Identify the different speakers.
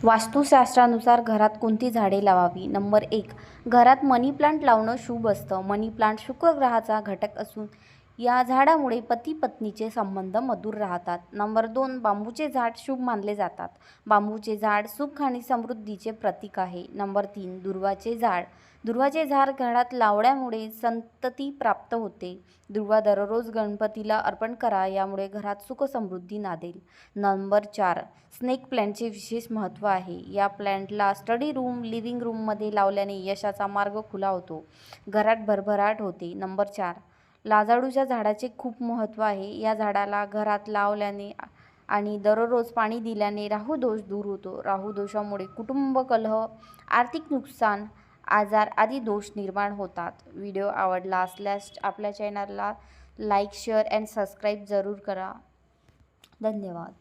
Speaker 1: वास्तुशास्त्रानुसार घरात कोणती झाडे लावावी? नंबर 1. घरात मनी प्लांट लावणं शुभ असतं. मनी प्लांट शुक्र ग्रहाचा घटक असून या झाडामुळे पती पत्नीचे संबंध मधुर राहतात. नंबर 2. बांबूचे झाड शुभ मानले जातात. बांबूचे झाड सुख आणि समृद्धीचे प्रतीक आहे. नंबर 3. दुर्वाचे झाड. दुर्वाचे झाड घरात लावल्यामुळे संतती प्राप्त होते. दुर्वा दररोज गणपतीला अर्पण करा, यामुळे घरात सुख समृद्धी नांदेल. नंबर 4. स्नेक प्लांटचे विशेष महत्त्व आहे. या प्लांटला स्टडी रूम, लिव्हिंग रूममध्ये लावल्याने यशाचा मार्ग खुला होतो, घरात भरभराट होते. नंबर 4. लाजाळूच्या झाडाचे खूप महत्त्व आहे. या झाडाला घरात लावल्याने आणि दररोज पाणी दिल्याने राहूदोष दूर होतो. राहूदोषामुळे कुटुंब कलह, आर्थिक नुकसान, आजार आदी दोष निर्माण होतात. व्हिडिओ आवडला असल्यास आपल्या चॅनलला लाईक, शेअर अँड सबस्क्राईब जरूर करा. धन्यवाद.